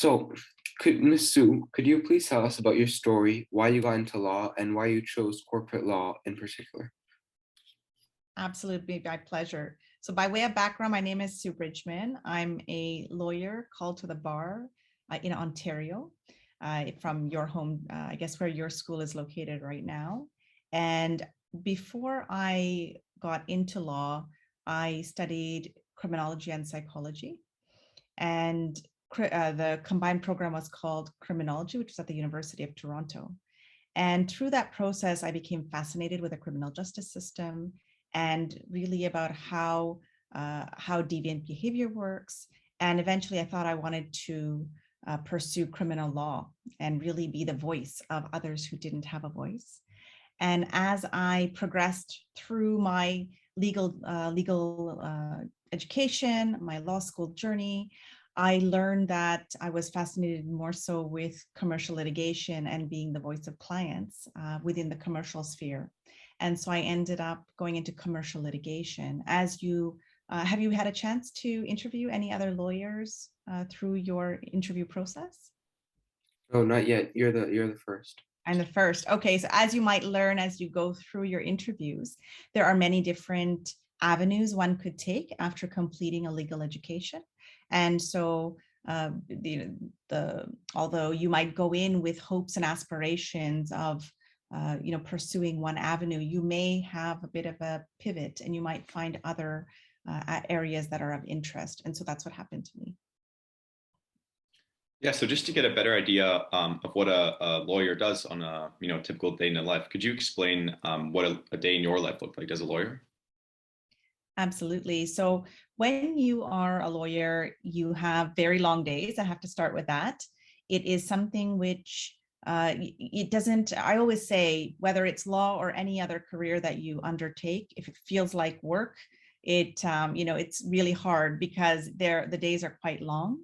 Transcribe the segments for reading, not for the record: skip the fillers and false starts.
So, Miss Sue, could you please tell us about your story, why you got into law, and why you chose corporate law in particular? Absolutely, my pleasure. So by way of background, my name is Sue Bridgman. I'm a lawyer called to the bar in Ontario, from your home, I guess where your school is located right now. And before I got into law, I studied criminology and psychology. And the combined program was called criminology, which was at the University of Toronto. And through that process, I became fascinated with the criminal justice system and really about how deviant behavior works. And eventually, I thought I wanted to pursue criminal law and really be the voice of others who didn't have a voice. And as I progressed through my legal education, my law school journey, I learned that I was fascinated more so with commercial litigation and being the voice of clients within the commercial sphere. And so I ended up going into commercial litigation. As you have you had a chance to interview any other lawyers through your interview process? Oh, not yet. You're the first. I'm the first. Okay, so as you might learn as you go through your interviews, there are many different avenues one could take after completing a legal education. And so although you might go in with hopes and aspirations of pursuing one avenue, you may have a bit of a pivot and you might find other areas that are of interest. And so that's what happened to me. Yeah, so just to get a better idea of what a lawyer does on a typical day in their life, could you explain what a day in your life looked like as a lawyer? Absolutely. So when you are a lawyer, you have very long days. I have to start with that. It is something which it doesn't, I always say, whether it's law or any other career that you undertake, if it feels like work, it's really hard because the days are quite long.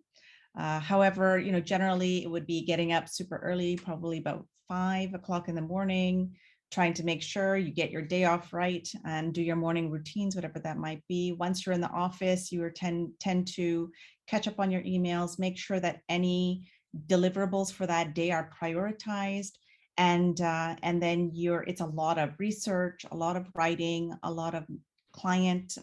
However, generally it would be getting up super early, probably about 5 o'clock in the morning, trying to make sure you get your day off right and do your morning routines, whatever that might be. Once you're in the office, you tend to catch up on your emails, make sure that any deliverables for that day are prioritized. And then it's a lot of research, a lot of writing, a lot of client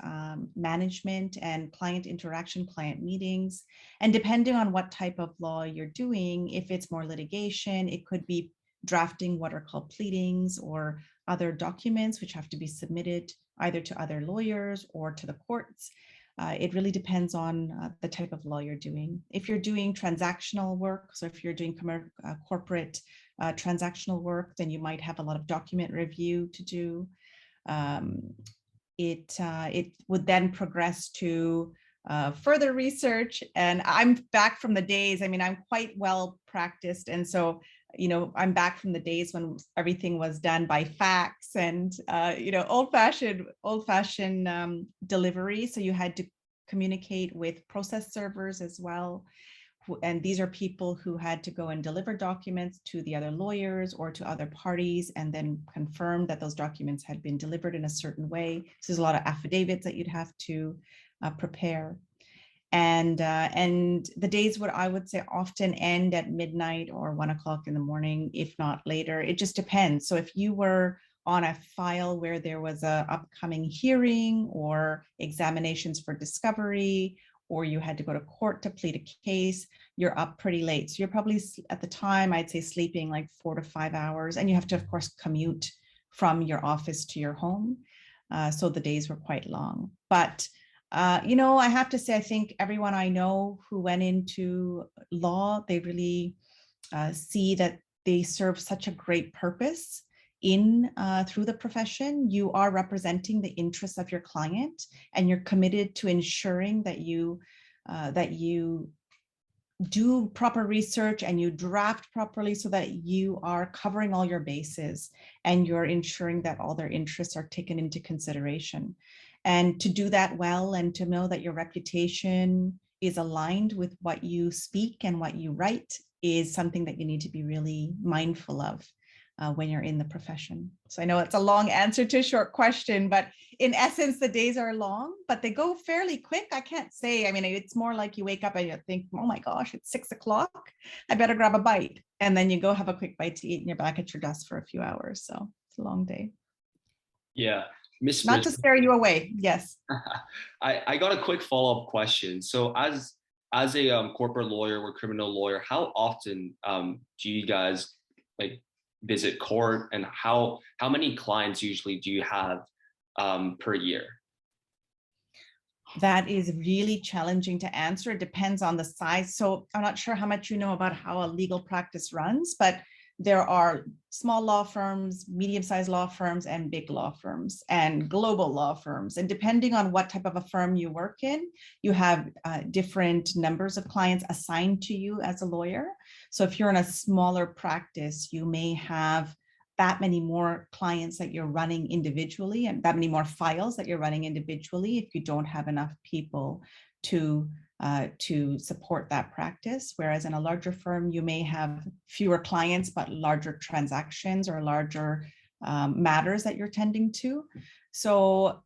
management and client interaction, client meetings. And depending on what type of law you're doing, if it's more litigation, it could be drafting what are called pleadings or other documents which have to be submitted either to other lawyers or to the courts. It really depends on the type of law you're doing. If you're doing transactional work, so if you're doing corporate transactional work, then you might have a lot of document review to do. It would then progress to further research. And I'm back from the days, I'm quite well practiced. And so, I'm back from the days when everything was done by fax and, old-fashioned delivery. So you had to communicate with process servers as well. And these are people who had to go and deliver documents to the other lawyers or to other parties and then confirm that those documents had been delivered in a certain way. So there's a lot of affidavits that you'd have to prepare. And the days would, I would say, often end at midnight or 1 o'clock in the morning, if not later. It just depends. So if you were on a file where there was a upcoming hearing or examinations for discovery, or you had to go to court to plead a case, you're up pretty late. So you're probably, at the time, I'd say sleeping like 4 to 5 hours. And you have to, of course, commute from your office to your home. So the days were quite long. But, I have to say, I think everyone I know who went into law, they really see that they serve such a great purpose through the profession. You are representing the interests of your client, and you're committed to ensuring that you do proper research and you draft properly so that you are covering all your bases and you're ensuring that all their interests are taken into consideration. And to do that well and to know that your reputation is aligned with what you speak and what you write is something that you need to be really mindful of. when you're in the profession. So I know it's a long answer to a short question, but in essence, the days are long, but they go fairly quick. I can't say, I mean, it's more like you wake up and you think, oh my gosh, it's 6 o'clock. I better grab a bite. And then you go have a quick bite to eat and you're back at your desk for a few hours. So it's a long day. Yeah. Miss Not to Bridgman, scare you away. Yes. I got a quick follow-up question. So as a corporate lawyer or criminal lawyer, how often do you guys like visit court, and how many clients usually do you have per year? That is really challenging to answer. It depends on the size. So I'm not sure how much you know about how a legal practice runs, but there are small law firms, medium-sized law firms, and big law firms, and global law firms. And depending on what type of a firm you work in, you have different numbers of clients assigned to you as a lawyer. So if you're in a smaller practice, you may have that many more clients that you're running individually, and that many more files that you're running individually if you don't have enough people to support that practice. Whereas in a larger firm, you may have fewer clients, but larger transactions or larger matters that you're tending to. So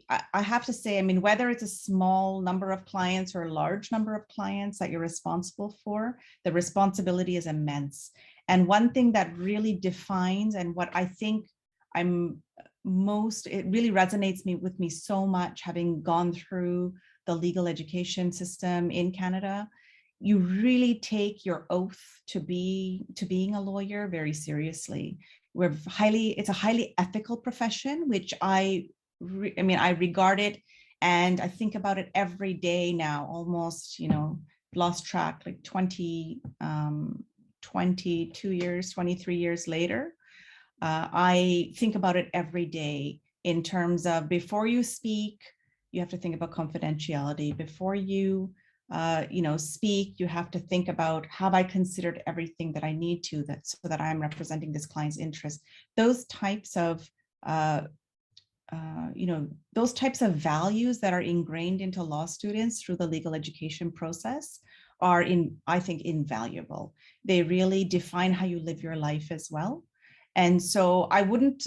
I have to say, I mean, whether it's a small number of clients or a large number of clients that you're responsible for, the responsibility is immense. And one thing that really defines, and what I think it really resonates with me so much, having gone through the legal education system in Canada, you really take your oath to being a lawyer very seriously. It's a highly ethical profession, which I regard it, and I think about it every day now, almost, lost track, like 22 years, 23 years later. I think about it every day in terms of, before you speak, you have to think about confidentiality. Before you, speak, you have to think about, have I considered everything that I need to, so that I'm representing this client's interest. Those types of values that are ingrained into law students through the legal education process are, I think, invaluable. They really define how you live your life as well. And so I wouldn't,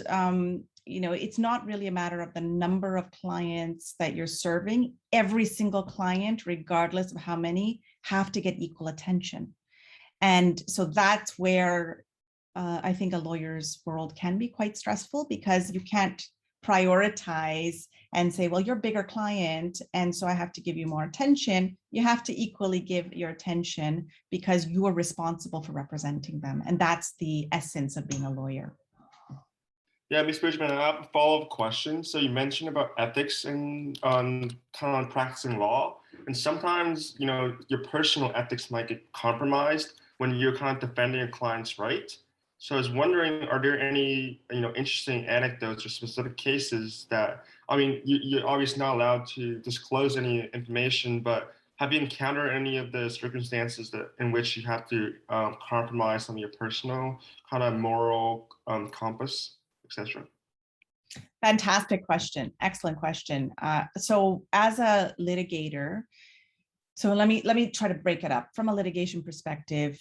it's not really a matter of the number of clients that you're serving. Every single client, regardless of how many, have to get equal attention. And so that's where I think a lawyer's world can be quite stressful, because you can't prioritize and say, well, you're a bigger client, and so I have to give you more attention. You have to equally give your attention, because you are responsible for representing them. And that's the essence of being a lawyer. Yeah, Ms. Bridgman, I have a follow-up question. So you mentioned about ethics and kind of practicing law, and sometimes, your personal ethics might get compromised when you're kind of defending a client's right. So I was wondering, are there any, interesting anecdotes or specific cases that, you're obviously not allowed to disclose any information, but have you encountered any of the circumstances in which you have to compromise some of your personal kind of moral compass, etc.? Fantastic question. Excellent question. So as a litigator, so let me try to break it up. From a litigation perspective,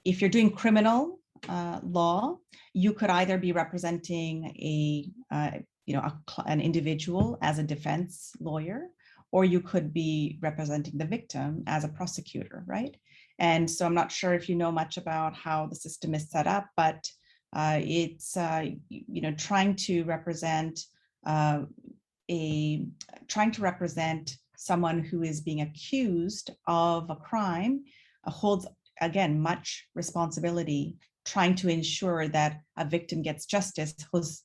if you're doing criminal law, you could either be representing an individual as a defense lawyer, or you could be representing the victim as a prosecutor, right? And so I'm not sure if you know much about how the system is set up, but it's trying to represent someone who is being accused of a crime holds, again, much responsibility. Trying to ensure that a victim gets justice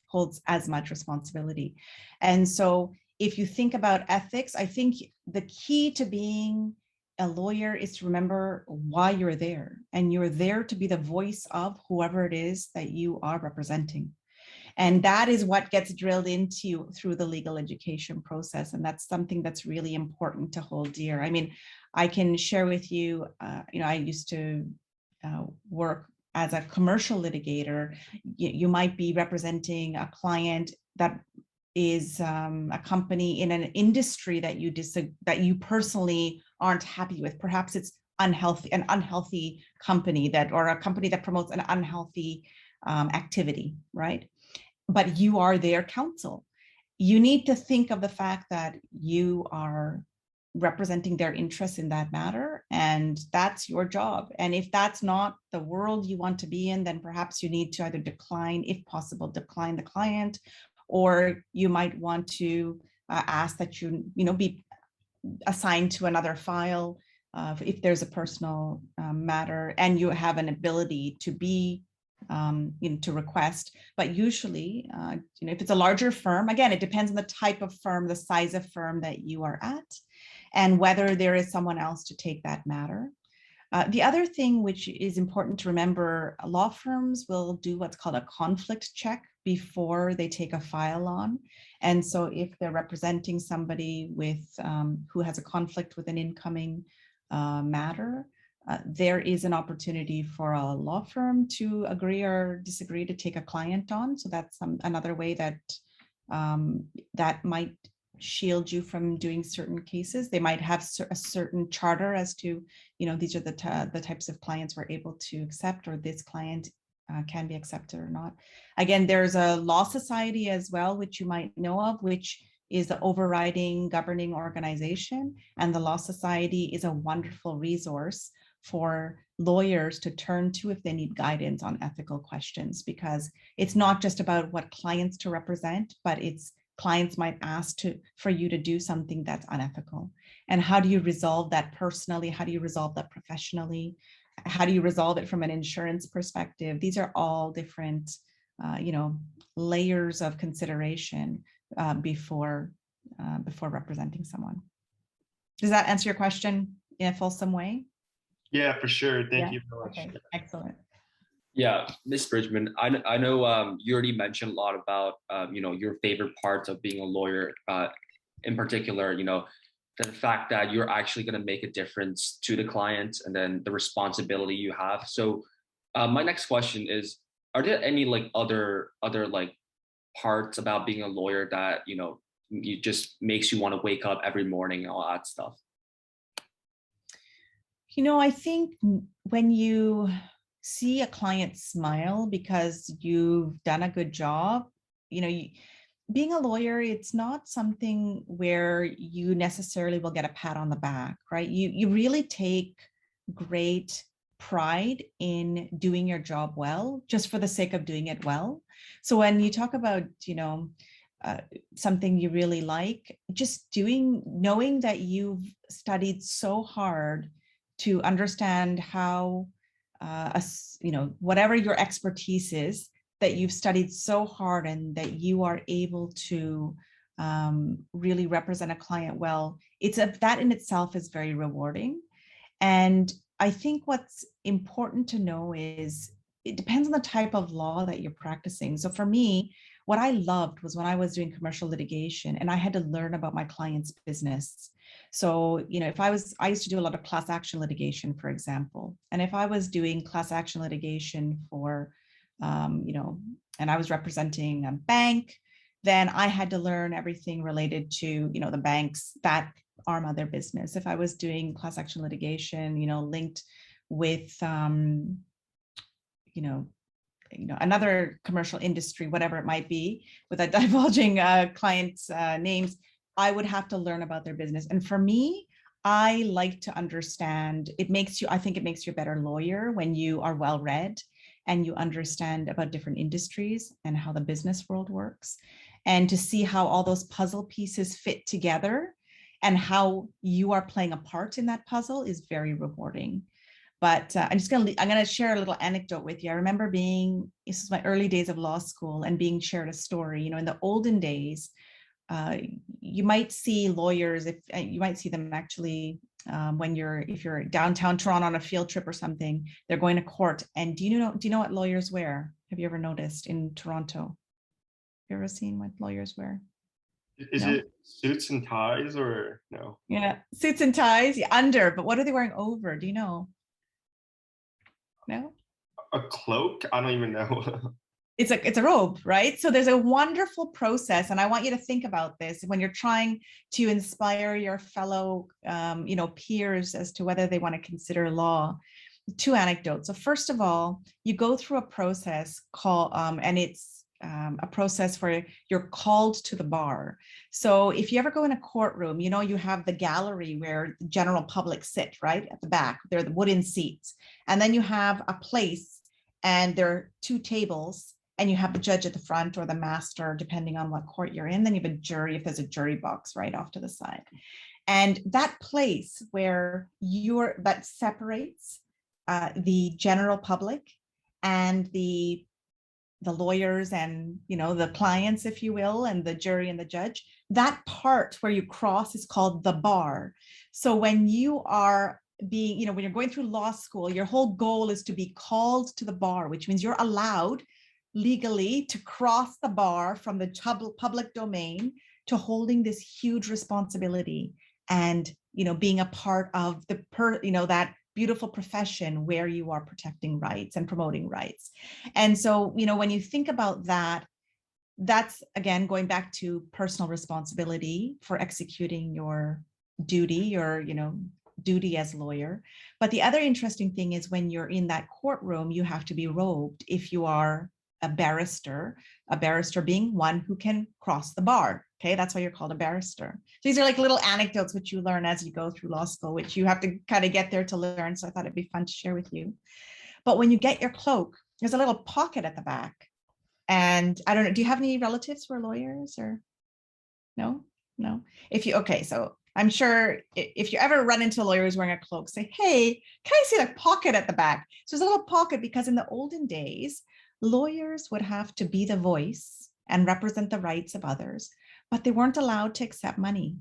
holds as much responsibility. And so if you think about ethics, I think the key to being a lawyer is to remember why you're there. And you're there to be the voice of whoever it is that you are representing. And that is what gets drilled into you through the legal education process. And that's something that's really important to hold dear. I mean, I can share with you, I used to work as a commercial litigator. You might be representing a client that is a company in an industry that you personally aren't happy with. Perhaps it's an unhealthy company or a company that promotes an unhealthy activity, right? But you are their counsel. You need to think of the fact that you are representing their interests in that matter, and that's your job. And if that's not the world you want to be in, then perhaps you need to either decline, if possible, decline the client, or you might want to ask that you be assigned to another file if there's a personal matter and you have an ability to be to request. But usually, if it's a larger firm, again, it depends on the type of firm, the size of firm that you are at, and whether there is someone else to take that matter. The other thing which is important to remember, law firms will do what's called a conflict check before they take a file on. And so if they're representing somebody with who has a conflict with an incoming matter, there is an opportunity for a law firm to agree or disagree to take a client on. So that's another way that that might shield you from doing certain cases. They might have a certain charter as to, these are the types of clients we're able to accept, or this client can be accepted or not. Again, there's a law society as well, which you might know of, which is the overriding governing organization. And the law society is a wonderful resource for lawyers to turn to if they need guidance on ethical questions, because it's not just about what clients to represent, but it's clients might ask for you to do something that's unethical. And how do you resolve that personally? How do you resolve that professionally? How do you resolve it from an insurance perspective? These are all different, layers of consideration before representing someone. Does that answer your question in a fulsome way? Yeah, for sure. Thank you very much. Okay, excellent. Yeah, Ms. Bridgman, I know you already mentioned a lot about your favorite parts of being a lawyer, in particular, the fact that you're actually going to make a difference to the client, and then the responsibility you have. So my next question is, are there any other parts about being a lawyer that you just makes you want to wake up every morning and all that stuff? I think when you see a client smile because you've done a good job, being a lawyer, it's not something where you necessarily will get a pat on the back, right? You really take great pride in doing your job well, just for the sake of doing it well. So when you talk about, something you really like, just knowing that you've studied so hard to understand how, whatever your expertise is, that you've studied so hard and that you are able to really represent a client well, that in itself is very rewarding. And I think what's important to know is it depends on the type of law that you're practicing. So for me, what I loved was when I was doing commercial litigation and I had to learn about my client's business. So, I used to do a lot of class action litigation, for example, and if I was doing class action litigation for, and I was representing a bank, then I had to learn everything related to, the banks, that arm of their business. If I was doing class action litigation, linked with, another commercial industry, whatever it might be, without divulging clients' names, I would have to learn about their business. And for me, I like to understand, I think it makes you a better lawyer when you are well-read and you understand about different industries and how the business world works, and to see how all those puzzle pieces fit together and how you are playing a part in that puzzle is very rewarding. But I'm going to share a little anecdote with you. I remember this is my early days of law school, and being shared a story. In the olden days, you might see lawyers, you might see them actually if you're downtown Toronto on a field trip or something, they're going to court. And do you know what lawyers wear? Have you ever noticed in Toronto? Have you ever seen what lawyers wear? Is it suits and ties or no? Yeah, suits and ties but what are they wearing over? Do you know? No? A cloak? I don't even know. It's a robe, right? So there's a wonderful process, and I want you to think about this when you're trying to inspire your fellow, peers as to whether they want to consider law. two anecdotes. So first of all, you go through a process called, and it's a process where you're called to the bar. So if you ever go in a courtroom, you know, you have the gallery where the general public sit, right at the back. They're the wooden seats. And then you have a place, and there are two tables, and you have the judge at the front or the master, depending on what court you're in. Then you have a jury, if there's a jury box right off to the side. And that place where that separates the general public and the lawyers and, you know, the clients, if you will, and the jury and the judge, that part where you cross is called the bar. So when you are being, you know, when you're going through law school, your whole goal is to be called to the bar, which means you're allowed legally to cross the bar from the public domain to holding this huge responsibility and, you know, being a part of that beautiful profession where you are protecting rights and promoting rights. And so, you know, when you think about that, that's again going back to personal responsibility for executing your duty, or, you know, duty as a lawyer. But the other interesting thing is when you're in that courtroom, you have to be robed if you are a barrister being one who can cross the bar. Okay, that's why you're called a barrister. These are like little anecdotes which you learn as you go through law school, which you have to kind of get there to learn. So I thought it'd be fun to share with you. But when you get your cloak, there's a little pocket at the back. And I don't know, do you have any relatives who are lawyers or no? No. Okay, so I'm sure if you ever run into a lawyer who's wearing a cloak, say, hey, can I see the pocket at the back? So there's a little pocket because in the olden days, lawyers would have to be the voice and represent the rights of others, but they weren't allowed to accept money.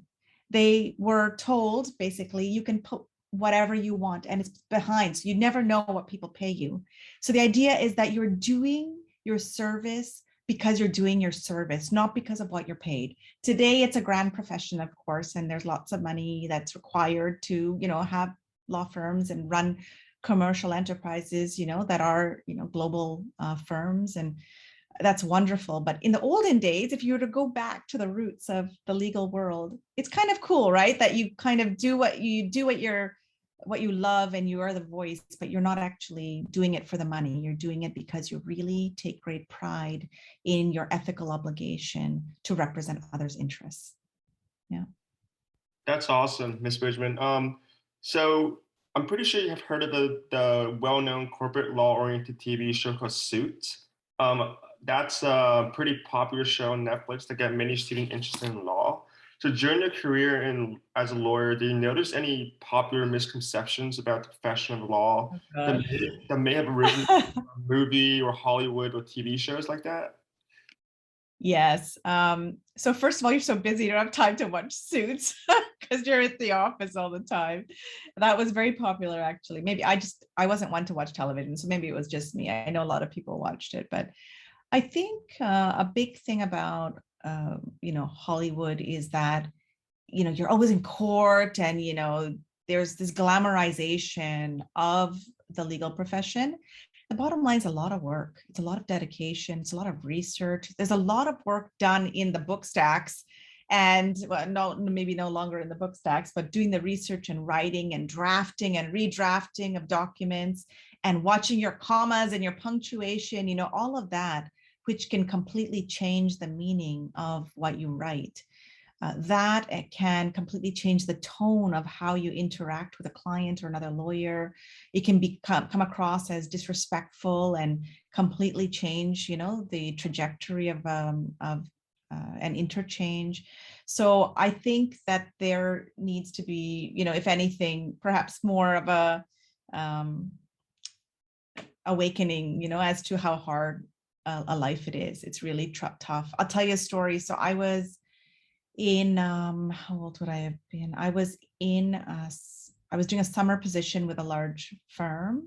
They were told, basically, you can put whatever you want and it's behind, so you never know what people pay you. So the idea is that you're doing your service because you're doing your service, not because of what you're paid. Today, it's a grand profession, of course, and there's lots of money that's required to, you know, have law firms and run commercial enterprises, you know, that are, you know, global firms, and that's wonderful. But in the olden days, if you were to go back to the roots of the legal world, it's kind of cool, right? That you kind of do what you love and you are the voice, but you're not actually doing it for the money. You're doing it because you really take great pride in your ethical obligation to represent others' interests. Yeah. That's awesome, Ms. Bridgman. So I'm pretty sure you have heard of the well-known corporate law-oriented TV show called Suits. That's a pretty popular show on Netflix that got many students interested in law. So during your career as a lawyer, did you notice any popular misconceptions about the profession of law that may have arisen from a movie or Hollywood or TV shows like that? Yes. So first of all, you're so busy, you don't have time to watch Suits because you're at the office all the time. That was very popular, actually. Maybe I wasn't one to watch television, so maybe it was just me. I know a lot of people watched it, but I think a big thing about you know, Hollywood is that, you know, you're always in court, and, you know, there's this glamorization of the legal profession. The bottom line is a lot of work. It's a lot of dedication. It's a lot of research. There's a lot of work done in the book stacks, and well, maybe no longer in the book stacks, but doing the research and writing and drafting and redrafting of documents and watching your commas and your punctuation, you know, all of that, which can completely change the meaning of what you write. That it can completely change the tone of how you interact with a client or another lawyer. It can come across as disrespectful and completely change, you know, the trajectory of an interchange. So I think that there needs to be, you know, if anything, perhaps more of a awakening, you know, as to how hard a life it is. It's really tough. I'll tell you a story. So I was in how old would I have been? I was doing a summer position with a large firm,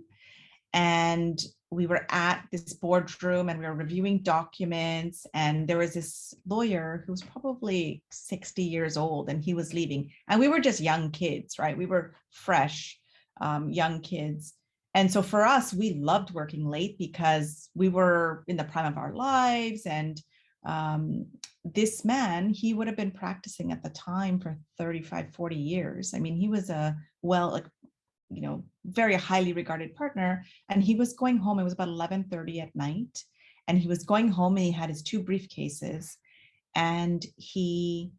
and we were at this boardroom and we were reviewing documents, and there was this lawyer who was probably 60 years old, and he was leaving, and we were just young kids, right? We were fresh young kids. And so for us, we loved working late because we were in the prime of our lives. And this man, he would have been practicing at the time for 35, 40 years. I mean, he was very highly regarded partner. And he was going home. It was about 11:30 at night. And he was going home and he had his 2 briefcases. And he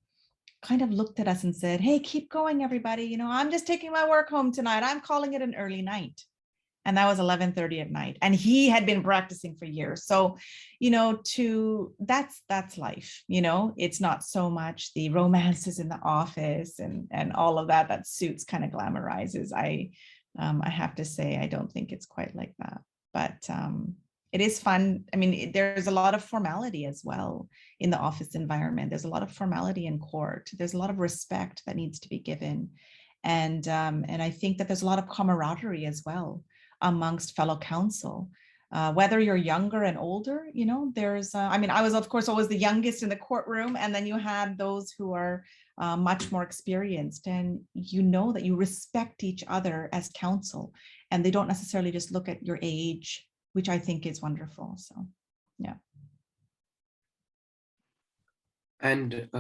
kind of looked at us and said, "Hey, keep going, everybody. I'm just taking my work home tonight. I'm calling it an early night." And that was 11:30 at night. And he had been practicing for years. So, that's life. It's not so much the romances in the office and all of that Suits kind of glamorizes. I have to say, I don't think it's quite like that. But it is fun. I mean, there's a lot of formality as well in the office environment. There's a lot of formality in court. There's a lot of respect that needs to be given. And I think that there's a lot of camaraderie as well amongst fellow counsel. Whether you're younger and older, there's, I was, of course, always the youngest in the courtroom. And then you had those who are much more experienced, and that you respect each other as counsel, and they don't necessarily just look at your age, which I think is wonderful. So, yeah. And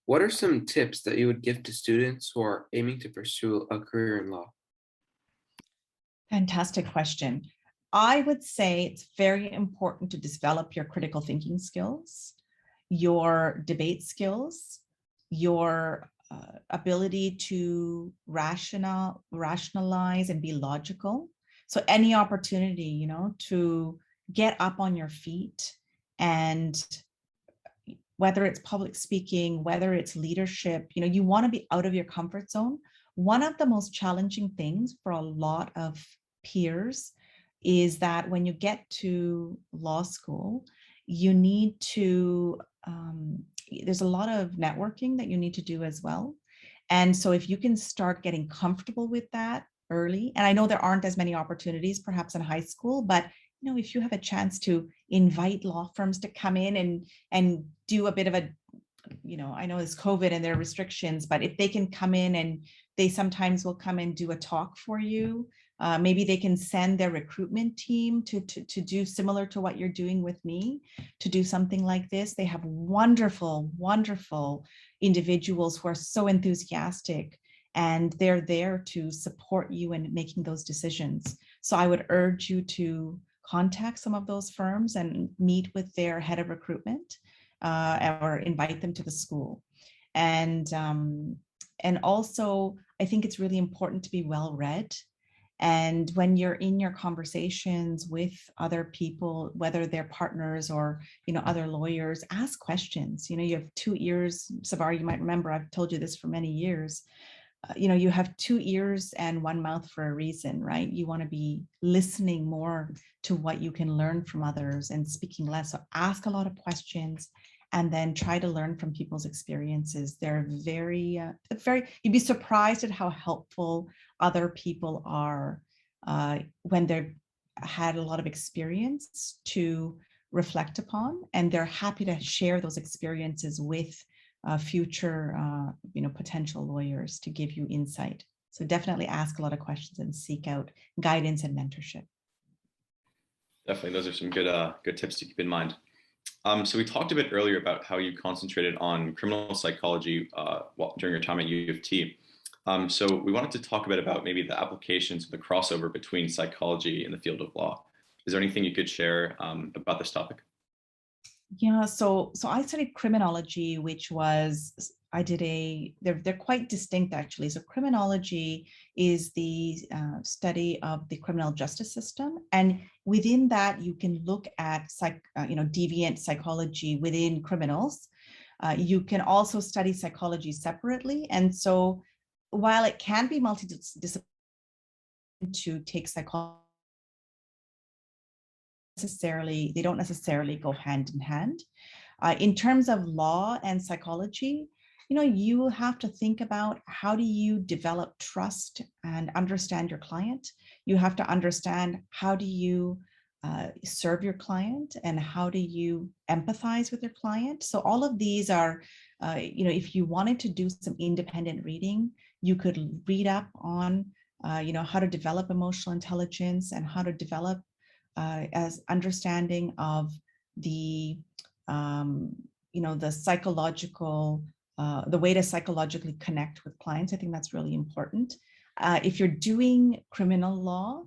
what are some tips that you would give to students who are aiming to pursue a career in law? Fantastic question. I would say it's very important to develop your critical thinking skills, your debate skills, your ability to rationalize and be logical. So any opportunity, to get up on your feet, and whether it's public speaking, whether it's leadership, you want to be out of your comfort zone. One of the most challenging things for a lot of peers is that when you get to law school, you need to, there's a lot of networking that you need to do as well. And so if you can start getting comfortable with that early, and I know there aren't as many opportunities perhaps in high school, but if you have a chance to invite law firms to come in and do a bit of a, I know it's COVID and there are restrictions, but if they can come in, and they sometimes will come and do a talk for you, maybe they can send their recruitment team to do similar to what you're doing with me, to do something like this. They have wonderful, wonderful individuals who are so enthusiastic, and they're there to support you in making those decisions. So I would urge you to contact some of those firms and meet with their head of recruitment, or invite them to the school. And also, I think it's really important to be well read. And when you're in your conversations with other people, whether they're partners or other lawyers, ask questions. You have 2 ears. Savar, you might remember, I've told you this for many years. You have 2 ears and 1 mouth for a reason, right? You want to be listening more to what you can learn from others and speaking less. So ask a lot of questions, and then try to learn from people's experiences. They're very, you'd be surprised at how helpful other people are when they've had a lot of experience to reflect upon, and they're happy to share those experiences with future, potential lawyers to give you insight. So definitely ask a lot of questions and seek out guidance and mentorship. Definitely, those are some good tips to keep in mind. So we talked a bit earlier about how you concentrated on criminal psychology during your time at U of T. So we wanted to talk a bit about maybe the applications of the crossover between psychology and the field of law. Is there anything you could share about this topic? Yeah, so I studied criminology, which was, they're quite distinct actually. So criminology is the study of the criminal justice system. And within that, you can look at deviant psychology within criminals. You can also study psychology separately. And so while it can be multidisciplinary to take psychology, they don't necessarily go hand in hand. In terms of law and psychology, you have to think about, how do you develop trust and understand your client? You have to understand, how do you serve your client, and how do you empathize with your client? So all of these are, if you wanted to do some independent reading, you could read up on, how to develop emotional intelligence and how to develop as understanding of the, the psychological, the way to psychologically connect with clients. I think that's really important. If you're doing criminal law,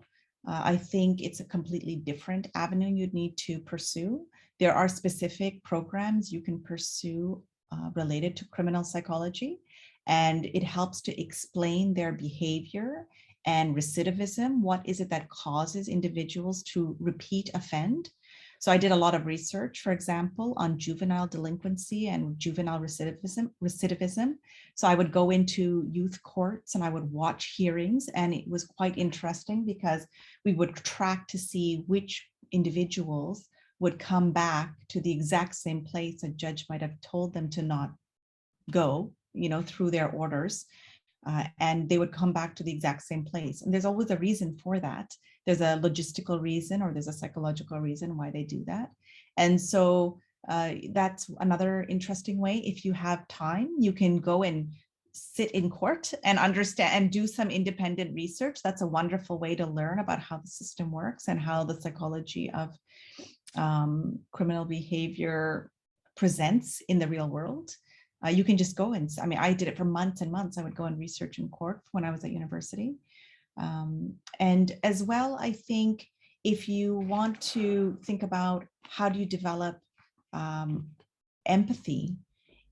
I think it's a completely different avenue you'd need to pursue. There are specific programs you can pursue related to criminal psychology, and it helps to explain their behavior and recidivism. What is it that causes individuals to repeat offend? So I did a lot of research, for example, on juvenile delinquency and juvenile recidivism. So I would go into youth courts and I would watch hearings, and it was quite interesting because we would track to see which individuals would come back to the exact same place a judge might have told them to not go, through their orders. And they would come back to the exact same place. And there's always a reason for that. There's a logistical reason or there's a psychological reason why they do that. And so that's another interesting way. If you have time, you can go and sit in court and understand and do some independent research. That's a wonderful way to learn about how the system works and how the psychology of criminal behavior presents in the real world. You can just go and, I did it for months and months. I would go and research in court when I was at university. And as well, I think if you want to think about how do you develop empathy,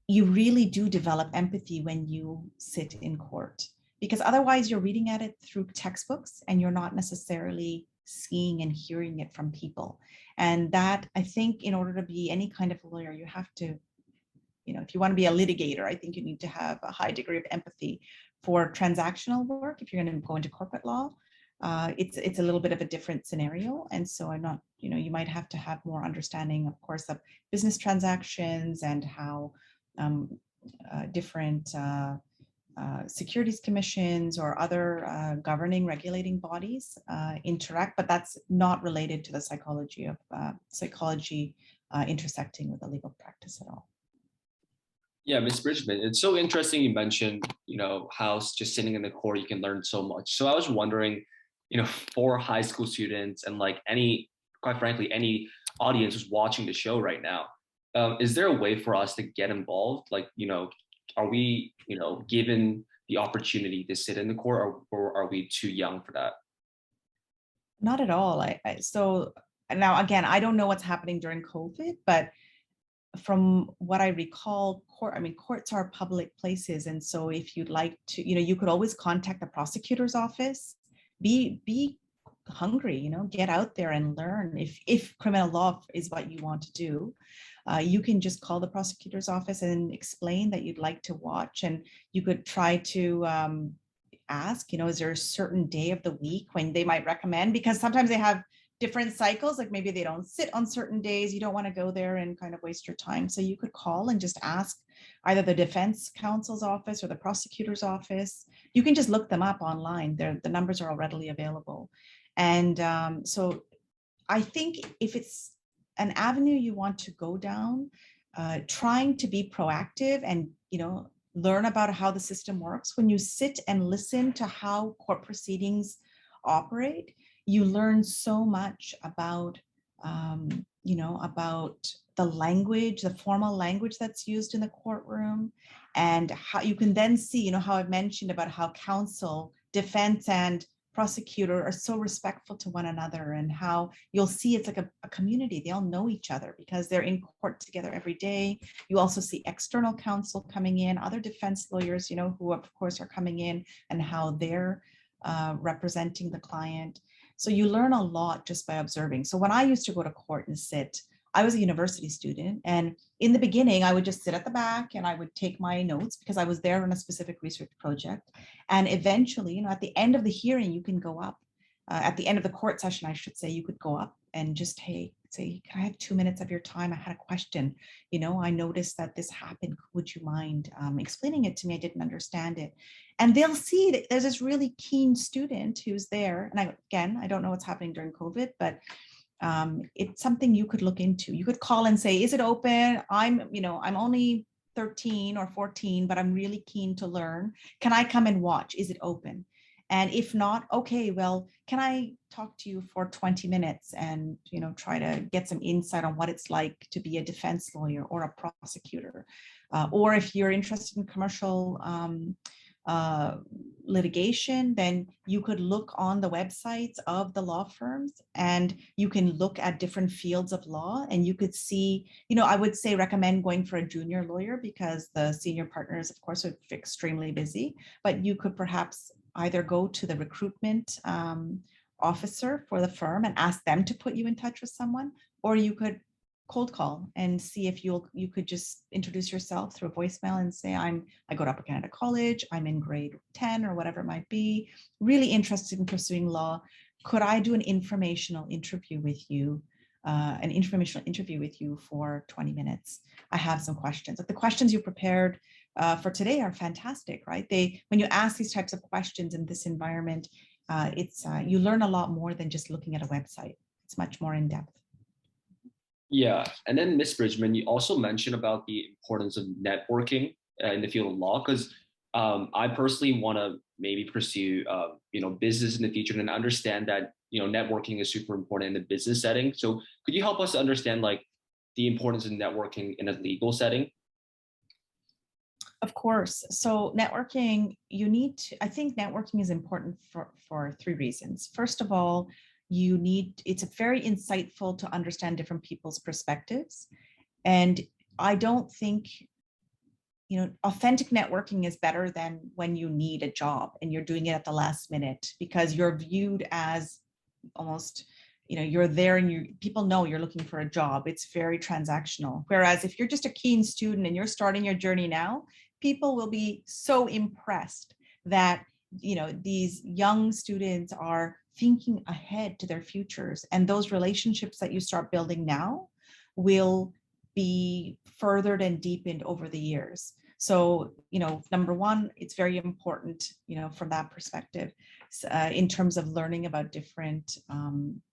you really do develop empathy when you sit in court, because otherwise you're reading at it through textbooks and you're not necessarily seeing and hearing it from people. And that, I think, in order to be any kind of lawyer, you have to, if you want to be a litigator, I think you need to have a high degree of empathy. For transactional work, if you're going to go into corporate law, it's a little bit of a different scenario. And so I'm not, you might have to have more understanding, of course, of business transactions and how different securities commissions or other governing, regulating bodies interact, but that's not related to the psychology of intersecting with the legal practice at all. Yeah, Ms. Bridgman, it's so interesting you mentioned, how just sitting in the court, you can learn so much. So I was wondering, for high school students and quite frankly, any audience who's watching the show right now, is there a way for us to get involved? Are we, given the opportunity to sit in the court, or are we too young for that? Not at all. So now, again, I don't know what's happening during COVID, but from what I recall, courts are public places. And so if you'd like to, you could always contact the prosecutor's office, be hungry, get out there and learn. If criminal law is what you want to do, you can just call the prosecutor's office and explain that you'd like to watch. And you could try to ask, is there a certain day of the week when they might recommend? Because sometimes they have different cycles, like maybe they don't sit on certain days. You don't want to go there and kind of waste your time. So you could call and just ask either the defense counsel's office or the prosecutor's office. You can just look them up online. The numbers are all readily available. And so I think if it's an avenue you want to go down, trying to be proactive and, learn about how the system works. When you sit and listen to how court proceedings operate, you learn so much about, about the language, the formal language that's used in the courtroom, and how you can then see, how I've mentioned about how counsel, defense, and prosecutor are so respectful to one another, and how you'll see it's like a community. They all know each other because they're in court together every day. You also see external counsel coming in, other defense lawyers, who of course are coming in, and how they're representing the client. So you learn a lot just by observing. So when I used to go to court and sit, I was a university student, and in the beginning, I would just sit at the back and I would take my notes because I was there on a specific research project. And eventually, at the end of the hearing, you can go up. At the end of the court session, I should say, you could go up and just, say, can I have 2 minutes of your time? I had a question. I noticed that this happened. Would you mind explaining it to me? I didn't understand it. And they'll see that there's this really keen student who's there. And I don't know what's happening during COVID, but it's something you could look into. You could call and say, is it open? I'm only 13 or 14, but I'm really keen to learn. Can I come and watch? Is it open? And if not, okay, well, can I talk to you for 20 minutes and, try to get some insight on what it's like to be a defense lawyer or a prosecutor? Or if you're interested in commercial litigation, then you could look on the websites of the law firms and you can look at different fields of law and you could see, I would say recommend going for a junior lawyer because the senior partners, of course, are extremely busy, but you could perhaps either go to the recruitment officer for the firm and ask them to put you in touch with someone, or you could cold call and see if you could just introduce yourself through a voicemail and say, I go to Upper Canada College, I'm in grade 10 or whatever it might be, really interested in pursuing law. Could I do an informational interview with you for 20 minutes? I have some questions. Like the questions you prepared for today are fantastic, right? When you ask these types of questions in this environment, you learn a lot more than just looking at a website. It's much more in depth. Yeah, and then Ms. Bridgman, you also mentioned about the importance of networking in the field of law, because I personally want to maybe pursue business in the future and understand that networking is super important in the business setting. So could you help us understand like the importance of networking in a legal setting? Of course. So networking, I think networking is important for three reasons. First of all, it's very insightful to understand different people's perspectives. And I don't think, authentic networking is better than when you need a job and you're doing it at the last minute because you're viewed as almost, you're there and people know you're looking for a job. It's very transactional. Whereas if you're just a keen student and you're starting your journey now, people will be so impressed that, these young students are thinking ahead to their futures, and those relationships that you start building now will be furthered and deepened over the years. So, number one, it's very important, from that perspective, in terms of learning about different,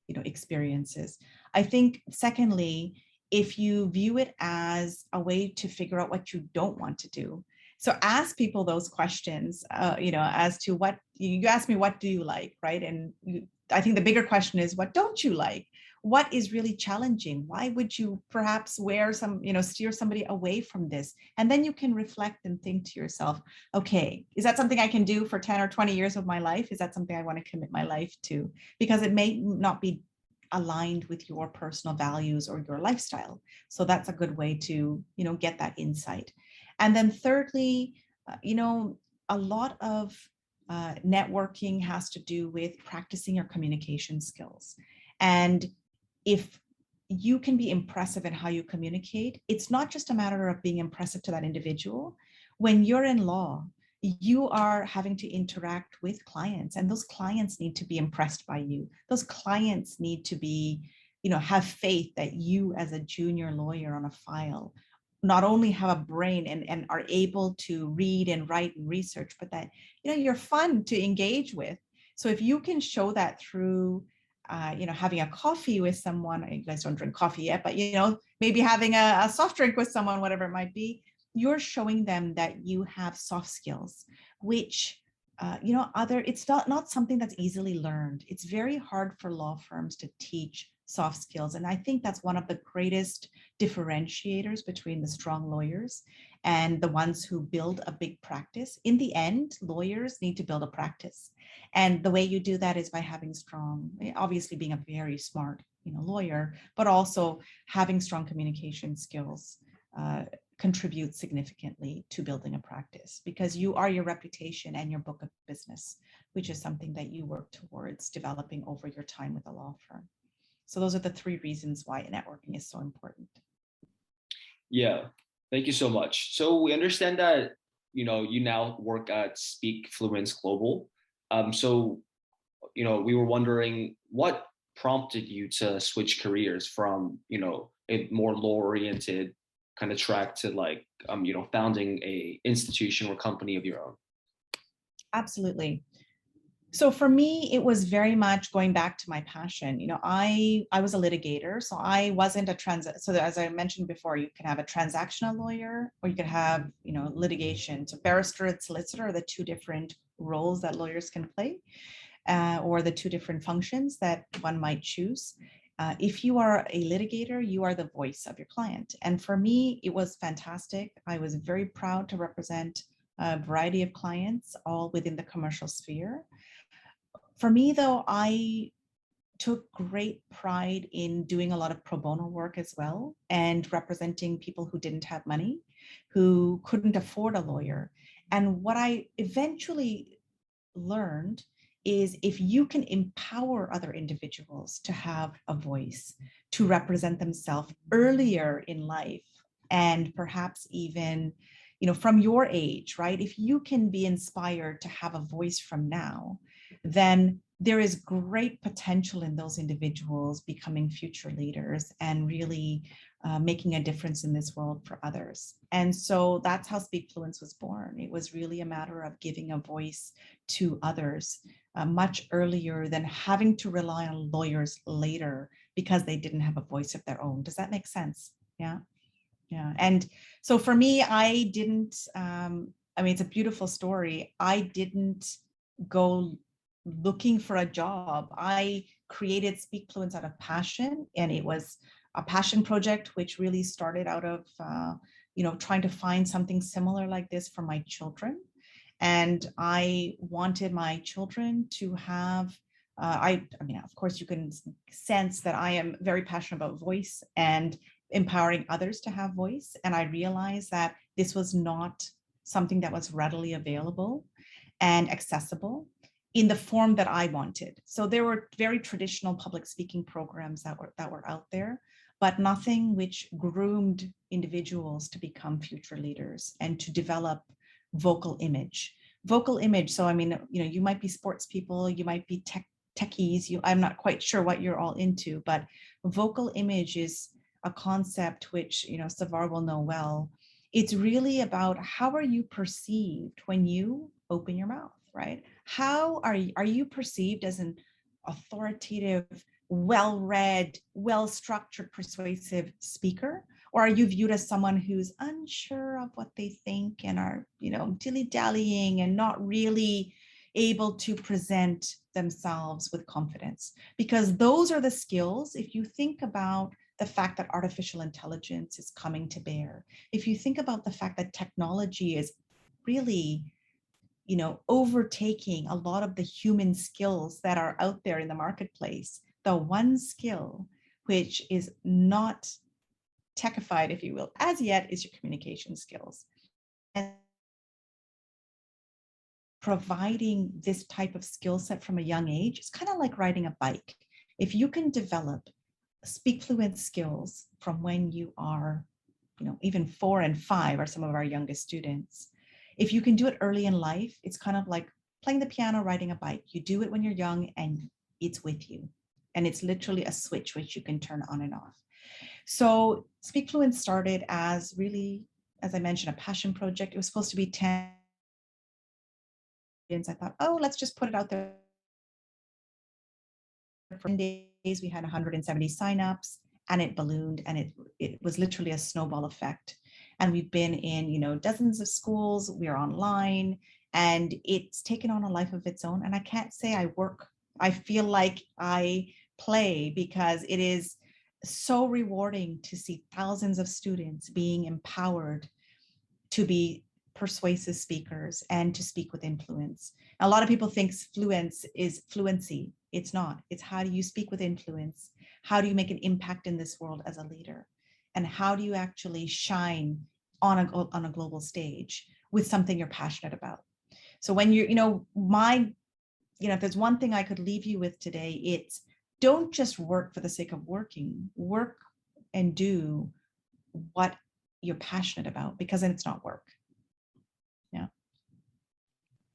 experiences. I think, secondly, if you view it as a way to figure out what you don't want to do, so ask people those questions, as to what you asked me, what do you like, right? And I think the bigger question is, what don't you like? What is really challenging? Why would you perhaps steer somebody away from this? And then you can reflect and think to yourself, okay, is that something I can do for 10 or 20 years of my life? Is that something I want to commit my life to? Because it may not be aligned with your personal values or your lifestyle. So that's a good way to, get that insight. And then thirdly, a lot of networking has to do with practicing your communication skills. And if you can be impressive in how you communicate, it's not just a matter of being impressive to that individual. When you're in law, you are having to interact with clients, and those clients need to be impressed by you. Those clients need to be, have faith that you as a junior lawyer on a file not only have a brain and are able to read and write and research, but that, you're fun to engage with. So if you can show that through, having a coffee with someone, you guys don't drink coffee yet, but, maybe having a soft drink with someone, whatever it might be, you're showing them that you have soft skills, which, it's not something that's easily learned. It's very hard for law firms to teach soft skills. And I think that's one of the greatest differentiators between the strong lawyers and the ones who build a big practice. In the end, lawyers need to build a practice. And the way you do that is by having obviously being a very smart, lawyer, but also having strong communication skills contribute significantly to building a practice, because you are your reputation and your book of business, which is something that you work towards developing over your time with a law firm. So those are the three reasons why networking is so important. Yeah, thank you so much. So we understand that, you now work at Speak Fluence Global. We were wondering what prompted you to switch careers from, a more law-oriented kind of track to like, founding a institution or company of your own? Absolutely. So for me, it was very much going back to my passion. I was a litigator, so I wasn't so as I mentioned before, you can have a transactional lawyer or you could have, litigation. So barrister and solicitor are the two different roles that lawyers can play, or the two different functions that one might choose. If you are a litigator, you are the voice of your client. And for me, it was fantastic. I was very proud to represent a variety of clients, all within the commercial sphere. For me, though, I took great pride in doing a lot of pro bono work as well, and representing people who didn't have money, who couldn't afford a lawyer. And what I eventually learned is if you can empower other individuals to have a voice, to represent themselves earlier in life, and perhaps even, from your age, right? If you can be inspired to have a voice from now, then there is great potential in those individuals becoming future leaders and really making a difference in this world for others. And so that's how Speak Fluence was born. It was really a matter of giving a voice to others much earlier than having to rely on lawyers later because they didn't have a voice of their own. Does that make sense? Yeah. Yeah. And so for me, I didn't, it's a beautiful story. I didn't go looking for a job. I created Speak Fluence out of passion, and it was a passion project, which really started out of, trying to find something similar like this for my children. And I wanted my children to have, of course, you can sense that I am very passionate about voice and empowering others to have voice. And I realized that this was not something that was readily available and accessible in the form that I wanted. So there were very traditional public speaking programs that were out there, but nothing which groomed individuals to become future leaders and to develop vocal image. Vocal image. So, you might be sports people, you might be techies, I'm not quite sure what you're all into, but vocal image is a concept which, Savar will know well. It's really about how are you perceived when you open your mouth, right? How are you perceived as an authoritative, well-read, well-structured, persuasive speaker? Or are you viewed as someone who's unsure of what they think and are, dilly-dallying and not really able to present themselves with confidence? Because those are the skills, if you think about the fact that artificial intelligence is coming to bear, if you think about the fact that technology is really, overtaking a lot of the human skills that are out there in the marketplace, the one skill which is not techified, if you will, as yet, is your communication skills. And providing this type of skill set from a young age, it's kind of like riding a bike. If you can develop Speak Fluent skills from when you are, even 4 and 5 are some of our youngest students. If you can do it early in life, it's kind of like playing the piano, riding a bike. You do it when you're young and it's with you. And it's literally a switch which you can turn on and off. So Speak Fluent started as really, as I mentioned, a passion project. It was supposed to be 10. I thought, let's just put it out there. For 10 days, we had 170 signups, and it ballooned, and it was literally a snowball effect. And we've been in, dozens of schools. We're online, and it's taken on a life of its own. And I can't say I work. I feel like I play, because it is so rewarding to see thousands of students being empowered to be persuasive speakers and to speak with influence. A lot of people think fluence is fluency. It's not. It's how do you speak with influence? How do you make an impact in this world as a leader? And how do you actually shine on a global stage with something you're passionate about? So when you're, if there's one thing I could leave you with today, it's don't just work for the sake of working. Work and do what you're passionate about, because then it's not work. Yeah.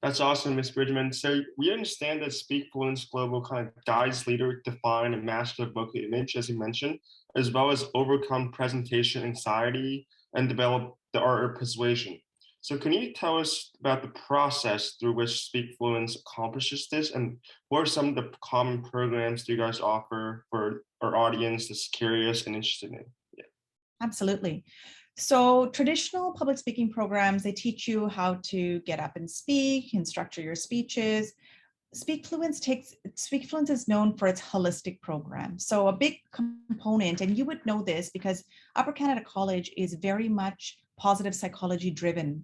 That's awesome, Ms. Bridgman. So we understand that Speak Fluence Global kind of guides leader define and master the vocal image, as you mentioned, as well as overcome presentation anxiety and develop the art of persuasion. So can you tell us about the process through which Speak Fluence accomplishes this, and what are some of the common programs do you guys offer for our audience that's curious and interested in? Yeah. Absolutely. So traditional public speaking programs, they teach you how to get up and speak and structure your speeches. Speak Fluence is known for its holistic program. So a big component, and you would know this because Upper Canada College is very much positive psychology driven.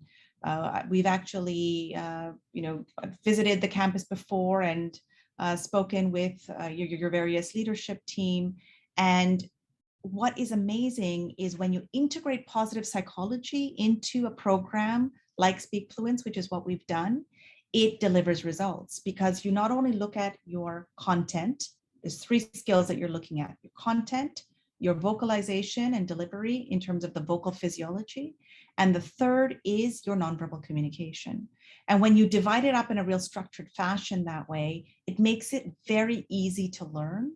We've actually, visited the campus before and spoken with your various leadership team. And what is amazing is when you integrate positive psychology into a program like Speak Fluence, which is what we've done, it delivers results, because you not only look at your content, there's 3 skills that you're looking at: your content, your vocalization and delivery in terms of the vocal physiology, and the third is your nonverbal communication. And when you divide it up in a real structured fashion that way, it makes it very easy to learn.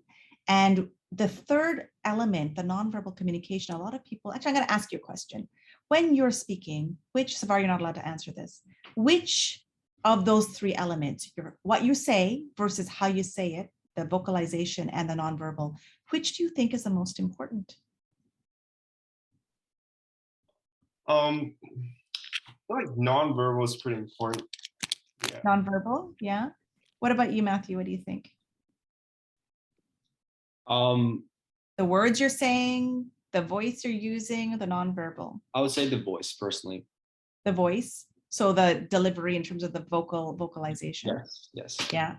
And the third element, the nonverbal communication, a lot of people, actually, I'm going to ask you a question. When you're speaking, Savar, you're not allowed to answer this, which of those 3 elements, what you say versus how you say it, the vocalization and the nonverbal, which do you think is the most important? I feel like nonverbal is pretty important. Yeah. Nonverbal, yeah. What about you, Matthew? What do you think? The words you're saying, the voice you're using, the nonverbal? I would say the voice, personally. The voice. So the delivery in terms of the vocalization. Yes. Yeah.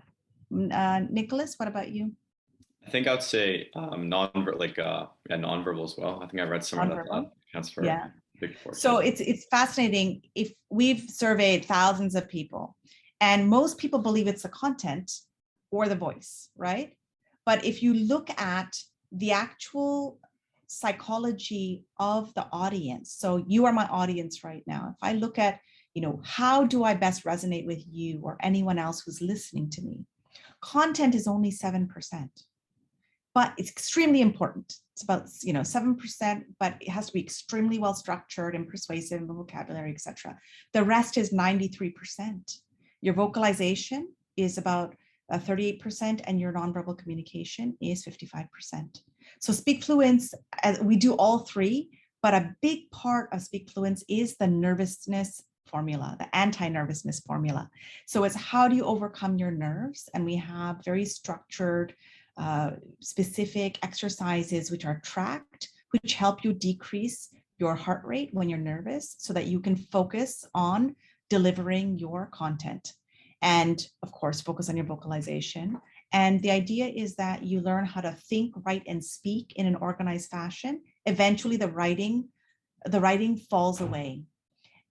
Nicholas, what about you? I think I would say nonverbal as well. I think I read somewhere that counts for a big portion. So it's fascinating. If we've surveyed thousands of people, and most people believe it's the content or the voice, right? But if you look at the actual psychology of the audience, so you are my audience right now. If I look at, how do I best resonate with you or anyone else who's listening to me? Content is only 7%, but it's extremely important. It's about 7%, but it has to be extremely well structured and persuasive and vocabulary, etc. The rest is 93%. Your vocalization is about 38%, and your nonverbal communication is 55%. So Speak Fluence, we do all 3, but a big part of Speak Fluence is the nervousness formula, the anti-nervousness formula. So it's how do you overcome your nerves? And we have very structured, specific exercises which are tracked, which help you decrease your heart rate when you're nervous so that you can focus on delivering your content. And of course, focus on your vocalization. And the idea is that you learn how to think, write, and speak in an organized fashion. Eventually, the writing falls away.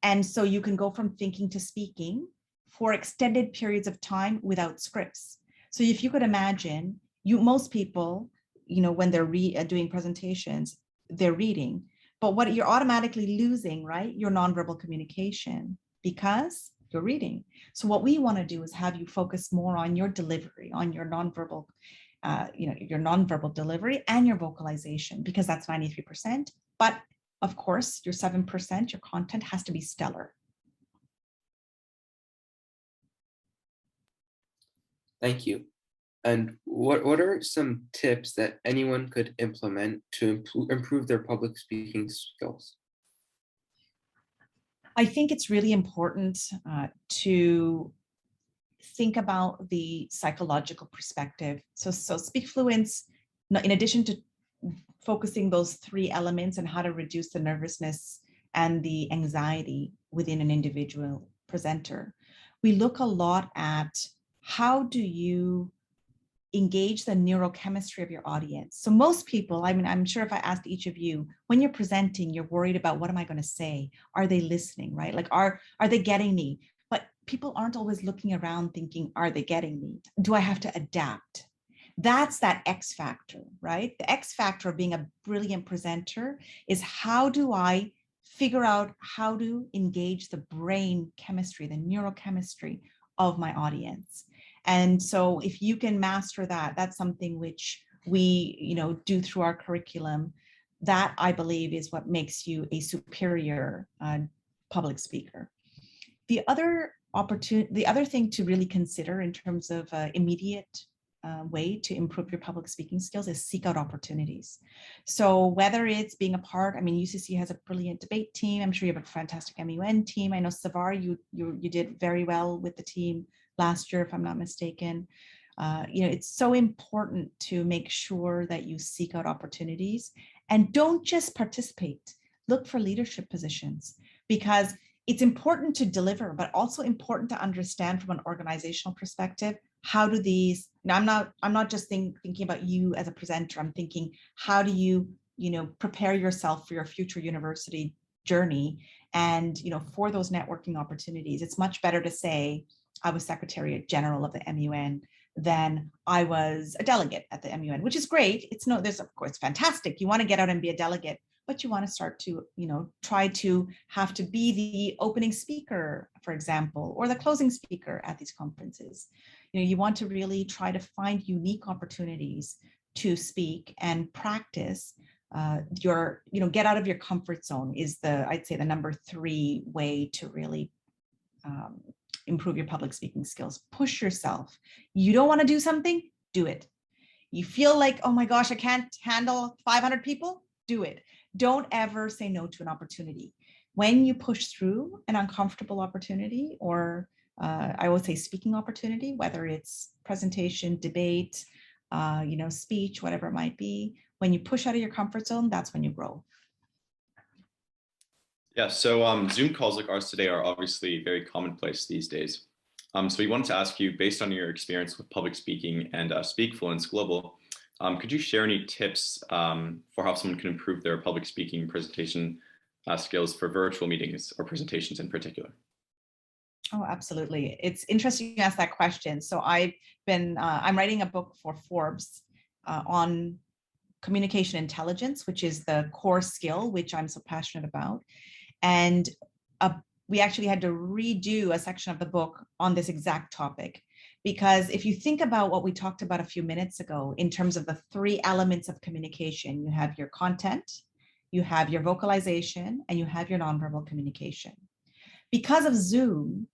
And so you can go from thinking to speaking for extended periods of time without scripts. So if you could imagine, most people, when they're doing presentations, they're reading, but what you're automatically losing, right? Your nonverbal communication, because you're reading. So what we want to do is have you focus more on your delivery, on your nonverbal, your nonverbal delivery and your vocalization, because that's 93%. But of course, your 7%, your content has to be stellar. Thank you. And what are some tips that anyone could implement to improve their public speaking skills? I think it's really important to think about the psychological perspective. So Speak Fluence, in addition to focusing those 3 elements and how to reduce the nervousness and the anxiety within an individual presenter, we look a lot at how do you engage the neurochemistry of your audience. So most people, I'm sure if I asked each of you, when you're presenting, you're worried about what am I going to say? Are they listening, right? Like, are they getting me? But people aren't always looking around thinking, are they getting me? Do I have to adapt? That's that X factor, right? The X factor of being a brilliant presenter is how do I figure out how to engage the brain chemistry, the neurochemistry of my audience. And so if you can master that, that's something which we, do through our curriculum. That, I believe, is what makes you a superior public speaker. The other thing to really consider in terms of immediate way to improve your public speaking skills is seek out opportunities. So whether it's being a part, UCC has a brilliant debate team. I'm sure you have a fantastic MUN team. I know Savar, you did very well with the team last year, if I'm not mistaken. It's so important to make sure that you seek out opportunities and don't just participate. Look for leadership positions, because it's important to deliver, but also important to understand from an organizational perspective, how do these, now I'm not just thinking about you as a presenter, I'm thinking, how do you, prepare yourself for your future university journey and, for those networking opportunities. It's much better to say, I was Secretary General of the MUN than I was a delegate at the MUN, which is great. There's of course fantastic. You want to get out and be a delegate, but you want to start to, try to have to be the opening speaker, for example, or the closing speaker at these conferences. You want to really try to find unique opportunities to speak and practice get out of your comfort zone is I'd say the number 3 way to really improve your public speaking skills. Push yourself. You don't want to do something, do it. You feel like, oh my gosh, I can't handle 500 people, do it. Don't ever say no to an opportunity. When you push through an uncomfortable opportunity, or I would say speaking opportunity, whether it's presentation, debate, speech, whatever it might be, when you push out of your comfort zone, that's when you grow. Yeah, so Zoom calls like ours today are obviously very commonplace these days. So we wanted to ask you, based on your experience with public speaking and Speakfluence Global, could you share any tips for how someone can improve their public speaking presentation skills for virtual meetings or presentations in particular? Oh, absolutely. It's interesting you ask that question. So I'm writing a book for Forbes on communication intelligence, which is the core skill, which I'm so passionate about. And we actually had to redo a section of the book on this exact topic, because if you think about what we talked about a few minutes ago in terms of the 3 elements of communication, you have your content, you have your vocalization, and you have your nonverbal communication. Because of Zoom,